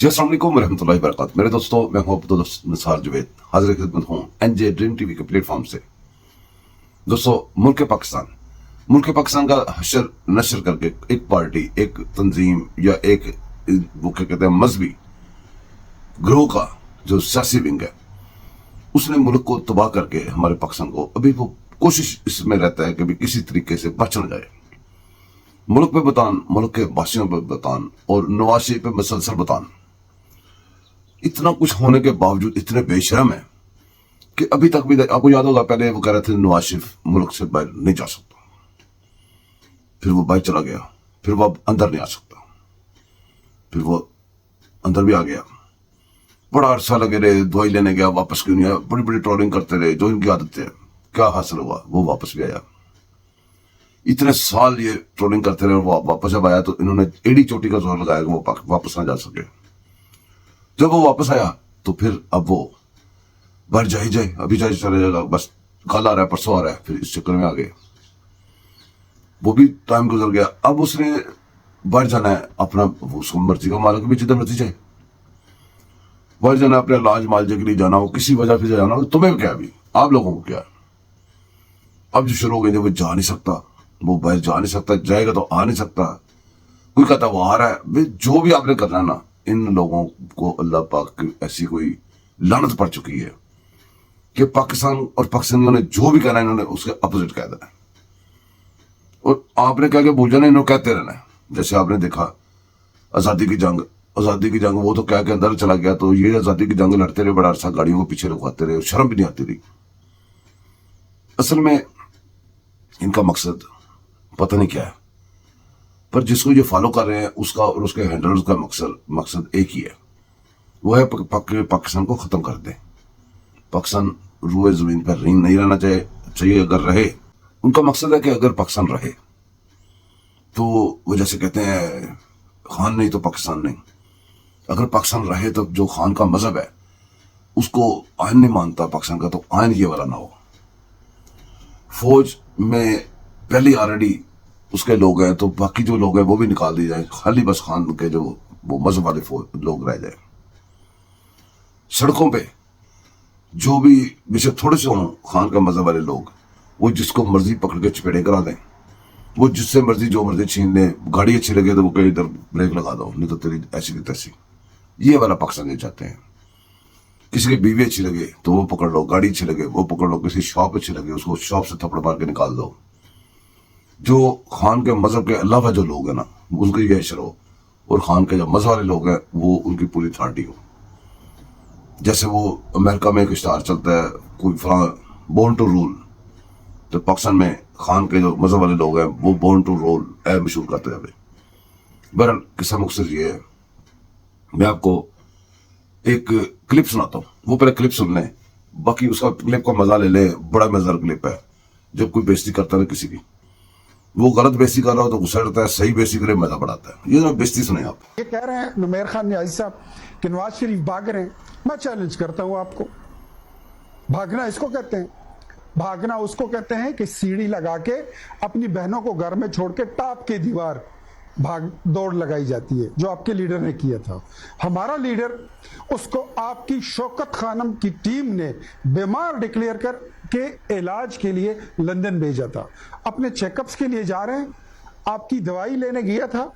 जी अस्सलाम वालेकुम रहमतुल्लाहि व बरकातहू। मेरे दोस्तों, मैं हूं अब्दुल निसार जुवैद, हाजिर खिदमत हूं एनजे ड्रीम टीवी के प्लेटफॉर्म से। दोस्तों, मुल्क पाकिस्तान का हशर नशर करके एक पार्टी, एक तंजीम या एक वो क्या कहते हैं मजहबी ग्रोह का जो सियासी विंग है, उसने मुल्क को तबाह करके हमारे पाकिस्तान को अभी वो कोशिश इसमें रहता है कि भी किसी तरीके से बच न जाए। मुल्क पे बतान, मुल्क के वासियों पे बतान और नवाज शरीफ पे मसलसल बतान। इतना कुछ होने के बावजूद इतने बेशरम है कि अभी तक भी, आपको याद होगा पहले वो कह रहे थे नवाज शरीफ मुल्क से बाहर नहीं जा सकता, फिर वो बाहर चला गया, फिर वो अब अंदर नहीं आ सकता, फिर वो अंदर भी आ गया। बड़ा अरसा लगे रहे, दवाई लेने गया, वापस क्यों नहीं आया, बड़ी बड़ी ट्रोलिंग करते रहे, जो इनकी आदत है। क्या हासिल हुआ? वो वापस भी आया। इतने साल ये ट्रोलिंग करते रहे, वो वापस जब आया तो इन्होंने एड़ी चोटी का जोर लगाया कि वो वापस ना जा सके। जब वो वापस आया तो फिर अब वो बाहर जा ही जाए, अभी जाए चले जाएगा, बस कल आ रहा है, परसों आ रहा है, फिर इस चक्कर में आ गए। वो भी टाइम गुजर गया। अब उसने बाहर जाना है, अपना उसको मर्जी का मालिक भी जिधर मर्जी जाए, बाहर जाना है, अपने इलाज मालजे के लिए जाना हो, किसी वजह से जाना हो। तुम्हें क्या, अभी आप लोगों को क्या? अब जो शुरू हो गई, वो जा नहीं सकता, वो बाहर जा नहीं सकता, जाएगा तो आ नहीं सकता। कोई कहता वो आ रहा है। भाई जो भी आपने करना ना, इन लोगों को अल्लाह पाक की ऐसी कोई लानत पड़ चुकी है कि पाकिस्तान और पाकिस्तानियों ने जो भी कहना है इन्होंने उसके अपोजिट कह देना है। और आपने क्या क्या भूल जाना, इन्होंने कहते रहना है। जैसे आपने देखा आजादी की जंग, वो तो क्या के अंदर चला गया, तो ये आजादी की जंग लड़ते रहे, बड़ा अरसा गाड़ियों को पीछे रुकवाते रहे, शर्म भी नहीं आती रही। असल में इनका मकसद पता नहीं क्या है, पर जिसको ये फॉलो कर रहे हैं उसका और उसके हैंडलर्स का मकसद एक ही है, वो है पाकिस्तान को खत्म कर दें। पाकिस्तान रुए जमीन पर नहीं रहना चाहिए। अगर रहे, उनका मकसद है कि अगर पाकिस्तान रहे तो वो जैसे कहते हैं खान नहीं तो पाकिस्तान नहीं। अगर पाकिस्तान रहे तो जो खान का मजहब है उसको आयन नहीं मानता पाकिस्तान का, तो आयन ये वाला ना हो। फौज में पहले ऑलरेडी उसके लोग हैं, तो बाकी जो लोग हैं वो भी निकाल दिए जाए, खाली बस खान के जो वो मजहब वाले लोग रह जाए। सड़कों पे जो भी बेशक थोड़े से हों खान का मजहब वाले लोग, वो जिसको मर्जी पकड़ के चपेड़े करा दें, वो जिससे मर्जी जो मर्जी छीन ले। गाड़ी अच्छी लगे तो वो कहीं इधर ब्रेक लगा दो, नहीं तो तेरी ऐसी की तैसी। ये वाला पाकिस्तान ये चाहते हैं। किसी की बीवी अच्छी लगे तो वो पकड़ लो, गाड़ी अच्छी लगे वो पकड़ लो, किसी शॉप अच्छी लगे उसको शॉप से थप्पड़ मार के निकाल दो। जो खान के मजहब के अलावा जो लोग हैं ना, उनकी ये अशर हो, और खान के जो मजहब वाले लोग हैं वो उनकी पूरी अथॉरिटी हो। जैसे वो अमेरिका में एक इश्तहार चलता है, कोई फलां बोर्न टू रूल, तो पाकिस्तान में खान के जो मजहब वाले लोग हैं वो बोर्न टू रूल मशहूर करते जाए। बहरहाल किस्सा मकसद ये है, मैं आपको एक क्लिप सुनाता हूँ, वो पहले क्लिप सुन लें, बाकी उसका क्लिप का मजा ले लें। बड़ा मजेदार क्लिप है। जब कोई बेइज्जती करता है किसी की, वो गलत बेइज्जती कर रहा हो तो गुस्सा रहता है, सही बेइज्जती करे मजा बढ़ाता है। ये जरा बेइज्जती सुने आप। ये कह रहे हैं नुमेर खान न्याजी साहब कि नवाज शरीफ भाग रहे हैं। मैं चैलेंज करता हूं आपको, भागना इसको कहते हैं? भागना उसको कहते हैं कि सीढ़ी लगा के अपनी बहनों को घर में छोड़ के टाप के दीवार भाग दौड़ लगाई जाती है, जो आपके लीडर ने किया था। हमारा लीडर, उसको आपकी शौकत खानम की टीम ने बीमार डिक्लेयर कर के इलाज के लिए लंदन भेजा था। अपने चेकअप्स के लिए जा रहे हैं, आपकी दवाई लेने गया था,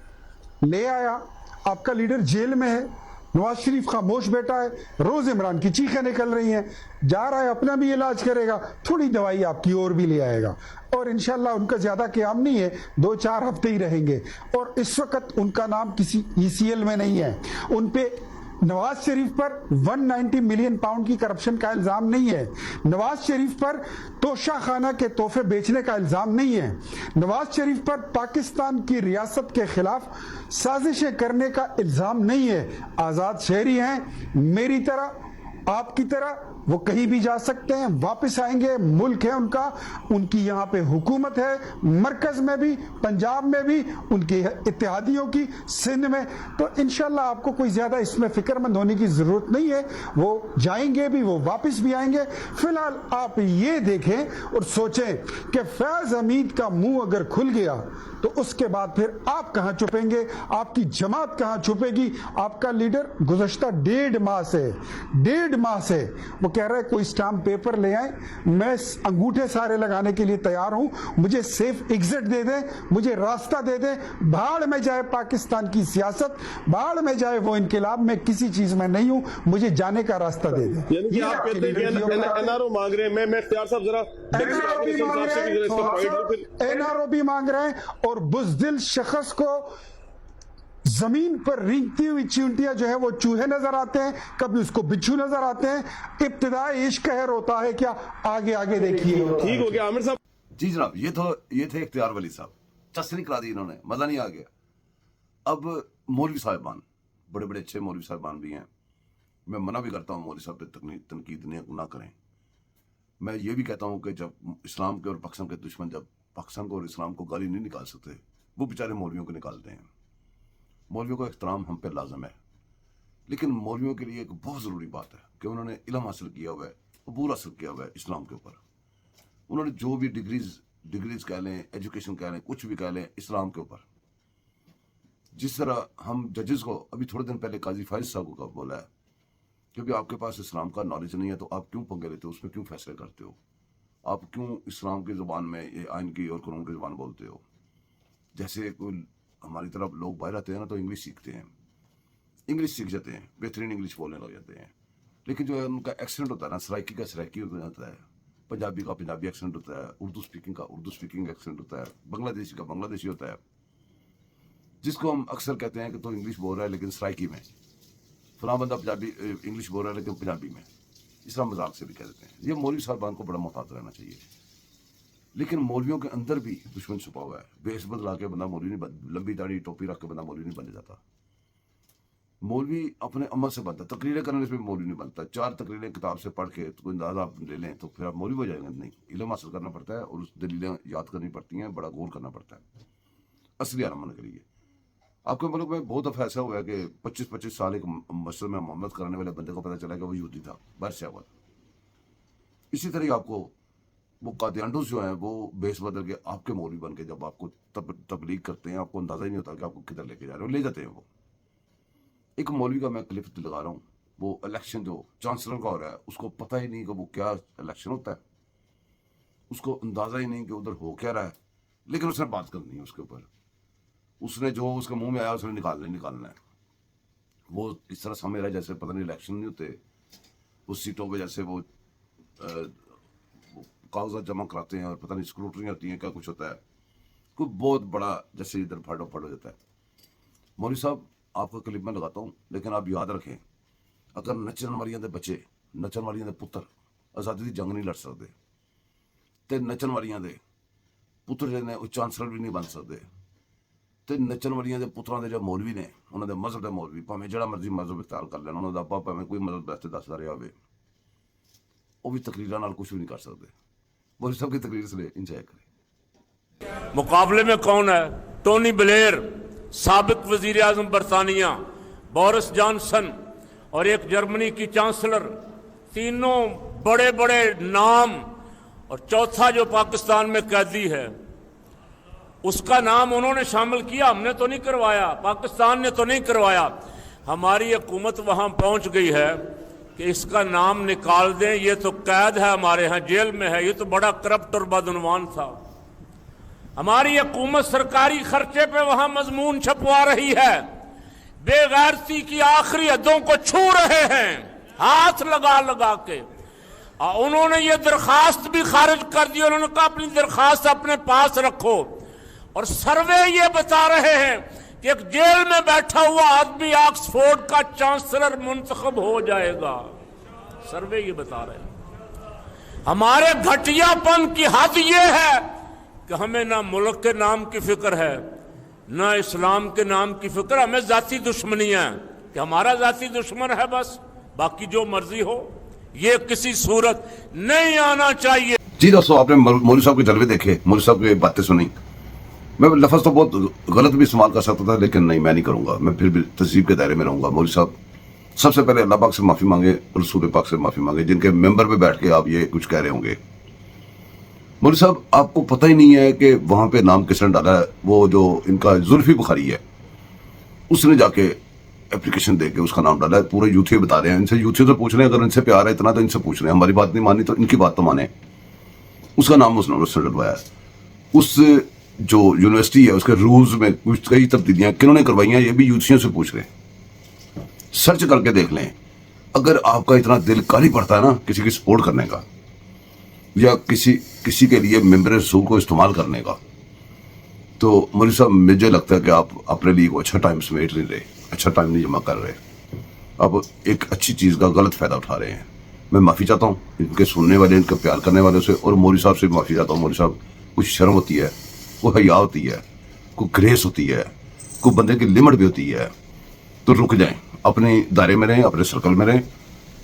ले आया, आपका लीडर जेल में है, नवाज शरीफ खामोश बैठा है, रोज इमरान की चीखें निकल रही हैं, जा रहा है अपना भी इलाज करेगा, थोड़ी दवाई आपकी और भी ले आएगा, और इंशाल्लाह उनका ज्यादा क़याम नहीं है, 2-4 हफ्ते ही रहेंगे। और इस वक्त उनका नाम किसी ECL में नहीं है। उन पे नवाज शरीफ पर 190 मिलियन पाउंड की करप्शन का इल्जाम नहीं है। नवाज शरीफ पर तोशा खाना के तोहफे बेचने का इल्जाम नहीं है। नवाज शरीफ पर पाकिस्तान की रियासत के खिलाफ साजिशें करने का इल्जाम नहीं है। आजाद शहरी हैं, मेरी तरह, आपकी तरह, वो कहीं भी जा सकते हैं, वापस आएंगे, मुल्क है उनका, उनकी यहाँ पे हुकूमत है, मरकज में भी, पंजाब में भी, उनकी इत्तेहादियों की, सिंध में। तो इंशाल्लाह आपको कोई ज्यादा इसमें फिक्रमंद होने की जरूरत नहीं है। वो जाएंगे भी, वो वापस भी आएंगे। फिलहाल आप ये देखें और सोचें कि फैज हमीद का मुंह अगर खुल गया तो उसके बाद फिर आप कहां छुपेंगे, आपकी जमात कहां छुपेगी। आपका लीडर गुज़श्ता 1.5 माह से वो कह रहा है कोई स्टाम्प पेपर ले आए, मैं अंगूठे सारे लगाने के लिए तैयार हूं, मुझे सेफ एग्जिट दे दें, मुझे रास्ता दे दें। भाड़ में जाए पाकिस्तान की सियासत, भाड़ में जाए वो इनकलाब, मैं किसी चीज में नहीं हूं, मुझे जाने का रास्ता दे दें। यानी कि आप कहते हैं कि एनआरओ मांग रहे हैं। मैं इख्तियार साहब जरा एनआरओ भी मांग रहे हैं और बुज़दिल शख्स को जमीन पर रेंगती हुई चींटियां जो है वो चूहे नजर आते हैं, कभी उसको बिच्छू नजर आते हैं। इब्तिदाई इश्क कहर होता है क्या, आगे आगे देखिए। ठीक हो गया आमिर साहब। जी जनाब, ये थे इख्तियार वली साहब, चस्नी करा दी इन्होंने, मजा नहीं आ गया। अब मौलवी साहिबान, बड़े बड़े अच्छे मौलवी साहिबान भी हैं, मैं मना भी करता हूँ मौलवी साहब पे तनकीद ना करें। मैं ये भी कहता हूँ कि जब इस्लाम के और पाकिस्तान के दुश्मन जब पाकिस्तान को और इस्लाम को गाली नहीं निकाल सकते, वो बेचारे मौलवियों को निकालते हैं। मौलवियों का एहतराम हम पे लाजम है, लेकिन मौलवियों के लिए एक बहुत ज़रूरी बात है कि उन्होंने इल्म हासिल किया हुआ है, अबूर हासिल किया हुआ है इस्लाम के ऊपर। उन्होंने जो भी डिग्रीज कह लें, एजुकेशन कह लें, कुछ भी कह लें इस्लाम के ऊपर। जिस तरह हम जजेस को अभी थोड़े दिन पहले काजी फाइज साहब को बोला है कि अभी आपके पास इस्लाम का नॉलेज नहीं है तो आप क्यों पंगे लेते हो, उसमें क्यों फैसले करते हो, आप क्यों इस्लाम की ज़ुबान में ये आइन की और कानून की ज़ुबान बोलते हो। जैसे कोई हमारी तरफ लोग बाहर आते हैं ना तो इंग्लिश सीखते हैं, इंग्लिश सीख जाते हैं, बेहतरीन इंग्लिश बोलने लग जाते हैं, लेकिन जो है उनका एक्सेंट होता है ना, सराइकी का सराइकी होता है, पंजाबी का पंजाबी एक्सेंट होता है, उर्दू स्पीकिंग का उर्दू स्पीकिंग एक्सेंट होता है, बांग्लादेशी का बांग्लादेशी होता है, जिसको हम अक्सर कहते हैं कि तो इंग्लिश बोल रहा है लेकिन सराइकी में, फलां बंदा पंजाबी इंग्लिश बोल रहा है लेकिन पंजाबी में, इस तरह मजाक से भी कह देते हैं। ये मौलवी साहबान को बड़ा मोहतात रहना चाहिए। लेकिन मौलवियों के अंदर भी दुश्मन छुपा हुआ है। बेस बदला के बंदा मौलवी नहीं बन, लंबी दाढ़ी टोपी रख के बंदा मौलवी नहीं बन जाता। मौलवी अपने अमल से बनता, तकरीरें करने से भी मौलवी नहीं बनता। 4 तकरीरें किताब से पढ़ के तो अंदाजा आप ले लें तो फिर आप मौलवी हो जाएंगे नहीं। इल्म हासिल करना पड़ता है और उस दलीलें याद करनी पड़ती हैं, बड़ा गौर करना पड़ता है असली आराम के लिए। आपके मुल्क में बहुत दफ़ा ऐसा हुआ है कि 25-25 साल एक मस्जिद में मोहम्मद कराने वाले बंदे को पता चला कि वो यहूदी था, बाहर से हुआ था। इसी तरह आपको वो कादियानडोस जो हैं वो बेस बदल के आपके मौलवी बन के जब आपको तबलीग करते हैं, आपको अंदाजा ही नहीं होता कि आपको किधर लेके जा रहे हो, ले जाते हैं वो। एक मौलवी का मैं क्लिप लगा रहा हूँ, वो इलेक्शन जो चांसलर का हो रहा है उसको पता ही नहीं कि वो क्या इलेक्शन होता है, उसको अंदाजा ही नहीं कि उधर हो क्या रहा है, लेकिन उसने बात करनी है उसके ऊपर। उसने जो उसके मुंह में आया उसने निकालना है। वो इस तरह समझ रहा है जैसे पता नहीं इलेक्शन नहीं होते, उस सीटों पे जैसे वो कागजात जमा कराते हैं और पता नहीं स्क्रूटनी होती है, क्या कुछ होता है, कोई बहुत बड़ा जैसे इधर फाड़ो हो जाता है। मौलवी साहब आपका क्लिप में लगाता हूँ, लेकिन आप याद रखें अगर नचन वालियां दे बच्चे, नचन वालियां दे पुत्र आज़ादी की जंग नहीं लड़ सकते, तो नचन वालियां दे पुत्र जिन्हें वो चांसलर भी नहीं बन सकते, तो नचन वालियां दे पुत्रां दे जो मौलवी ने, उन्होंने मजहब के मौलवी भावें जड़ा मर्जी मजहब इख्तियार कर लेना, उन्होंने आपा भावें कोई मजहब वास्ते दसदा रहा हो, वो भी तकरीरां नाल कुछ भी नहीं कर सकते। मौलवी साहब की तकरीर से इंजॉय करें। मुकाबले में कौन है? टोनी ब्लेयर, साबिक वजीर आजम बरतानिया, बोरिस जॉनसन और एक जर्मनी की चांसलर, तीनों बड़े बड़े नाम, और चौथा जो पाकिस्तान में कैदी है उसका नाम उन्होंने शामिल किया। हमने तो नहीं करवाया, पाकिस्तान ने तो नहीं करवाया। हमारी हुकूमत वहां पहुंच गई है कि इसका नाम निकाल दें, ये तो कैद है, हमारे यहाँ जेल में है, ये तो बड़ा करप्ट और बदनवान था। हमारी हुकूमत सरकारी खर्चे पे वहां मजमून छपवा रही है, बेगैरती की आखिरी हदों को छू रहे हैं हाथ लगा लगा के। उन्होंने ये दरखास्त भी खारिज कर दी, उन्होंने कहा अपनी दरखास्त अपने पास रखो। और सर्वे ये बता रहे हैं कि एक जेल में बैठा हुआ आदमी ऑक्सफोर्ड का चांसलर मुंतखब हो जाएगा। सर्वे ये बता रहे हैं। हमारे घटियापन की हद ये है कि हमें ना मुल्क के नाम की फिक्र है, ना इस्लाम के नाम की फिक्र, हमें जाती दुश्मनी है कि हमारा जाती दुश्मन है बस, बाकी जो मर्जी हो। ये किसी सूरत नहीं आना चाहिए। जी दोस्तों, आपने मौलवी साहब के जलवे देखे, मौलवी साहब की बातें सुनी। मैं लफ्ज़ तो बहुत गलत भी इस्तेमाल कर सकता था, लेकिन नहीं, मैं नहीं करूंगा। मैं फिर भी तहजीब के दायरे में रहूंगा। मौलवी साहब, सबसे पहले अल्लाह पाक से माफ़ी मांगे, रसूल पाक से माफ़ी मांगे, जिनके मेंबर पे बैठ के आप ये कुछ कह रहे होंगे। मौलवी साहब, आपको पता ही नहीं है कि वहां पे नाम किसने डाला है। वो जो इनका जुल्फी बुखारी है, उसने जाके एप्लीकेशन दे के उसका नाम डाला है। पूरे यूथी बता रहे हैं, इनसे यूथी से पूछ रहे हैं, अगर इनसे प्यार है इतना तो इनसे पूछ रहे हैं। हमारी बात नहीं मानी तो इनकी बात तो माने। उसका नाम उसने डलवाया है। उस जो यूनिवर्सिटी है उसके रूल्स में कुछ कई तब्दीलियां किन्होंने करवाई हैं, ये भी यूथियों से पूछ रहे हैं। सर्च करके देख लें। अगर आपका इतना दिल काली पड़ता है ना किसी की सपोर्ट करने का, या किसी के लिए मेंबर रसूल को इस्तेमाल करने का, तो मौलवी साहब मुझे लगता है कि आप अपने लिए को अच्छा टाइम समेट नहीं रहे, अच्छा टाइम नहीं जमा कर रहे। अब एक अच्छी चीज़ का गलत फ़ायदा उठा रहे हैं। मैं माफ़ी चाहता हूँ इनके सुनने वाले, इनका प्यार करने वालों से, और मौलवी साहब से भी माफ़ी चाहता हूँ। मौलवी साहब, कुछ शर्म होती है, कोई हया होती है, कोई ग्रेस होती है, कोई बंदे की लिमिट भी होती है। तो रुक जाएं, अपने दायरे में रहें, अपने सर्कल में रहें,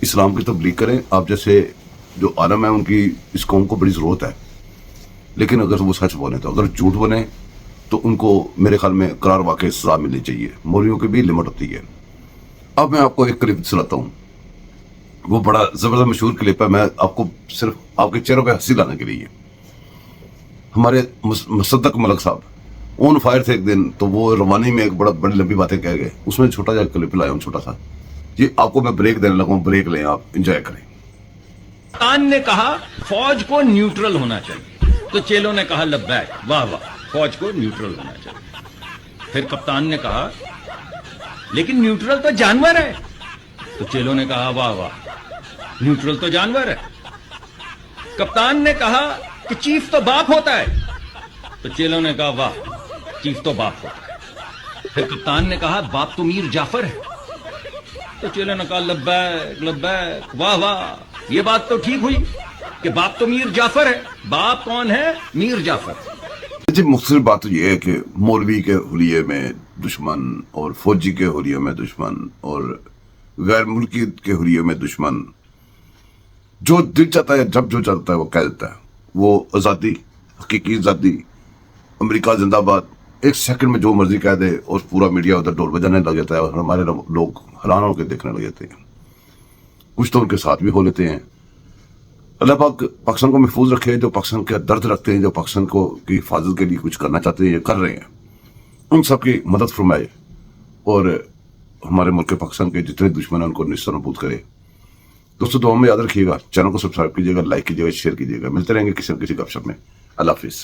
इस्लाम की तबलीग करें। आप जैसे जो आलम है उनकी इस कौम को बड़ी ज़रूरत है। लेकिन अगर वो सच बोले, तो अगर झूठ बने तो उनको मेरे ख्याल में करार वाकई सजा मिलनी चाहिए। मौलवियों की भी लिमिट होती है। अब मैं आपको एक क्लिप सुनाता हूँ, वो बड़ा ज़बरदस्त मशहूर क्लिप है। मैं आपको सिर्फ आपके चेहरों पे हंसी लाने के लिए, हमारे मुसद्दक मलक साहब ऑन फायर थे एक दिन, तो वो रवानी में एक बड़ी लंबी बातें कह गए। उसमें छोटा सा क्लिप लाया हूँ, छोटा सा। ये आपको मैं ब्रेक देने लगा हूँ, ब्रेक लें, आप इंजॉय करें। कप्तान ने कहा फौज को न्यूट्रल होना चाहिए, तो चेलों ने कहा लब्बैक, वाह वाह, फौज को न्यूट्रल होना चाहिए। फिर कप्तान ने कहा लेकिन न्यूट्रल तो जानवर है, तो चेलों ने कहा वाह वाह, न्यूट्रल तो जानवर है। कप्तान ने कहा कि चीफ तो बाप होता है, तो चेलों ने कहा वाह, चीफ तो बाप होता है। फिर कप्तान ने कहा बाप तो मीर जाफर है, तो चेलों ने कहा लब्बैक लब्बैक, वाह वाह, ये बात तो ठीक हुई कि बाप तो मीर जाफर है। बाप कौन है? मीर जाफर। जी, मुख्तसर बात तो ये है कि मौलवी के हुलिये में दुश्मन, और फौजी के हुलिये में दुश्मन, और गैर मुल्की के हुलिये में दुश्मन। जो दिल चाहता है, जब जो चाहता है वो कह देता है। वो आज़ादी, हकीकी आज़ादी, अमेरिका जिंदाबाद, एक सेकंड में जो मर्जी कह दे, और पूरा मीडिया उधर ढोल बजाने लग जाता है, और हमारे लोग हैरान होकर देखने लग जाते हैं। कुछ तो उनके साथ भी हो लेते हैं। अल्लाह पाक पाकिस्तान को महफूज रखे। जो पाकिस्तान का दर्द रखते हैं, जो पाकिस्तान को की हिफाजत के लिए कुछ करना चाहते हैं, ये कर रहे हैं, उन सब की मदद फरमाए, और हमारे मुल्क पाकिस्तान के जितने दुश्मन हैं उनको निस्तानाबूद करे। दोस्तों, दुआ में याद रखिएगा, चैनल को सब्सक्राइब कीजिएगा, लाइक कीजिएगा, शेयर कीजिएगा। मिलते रहेंगे किसी न किसी गपशप में। अल्लाह हाफिज़।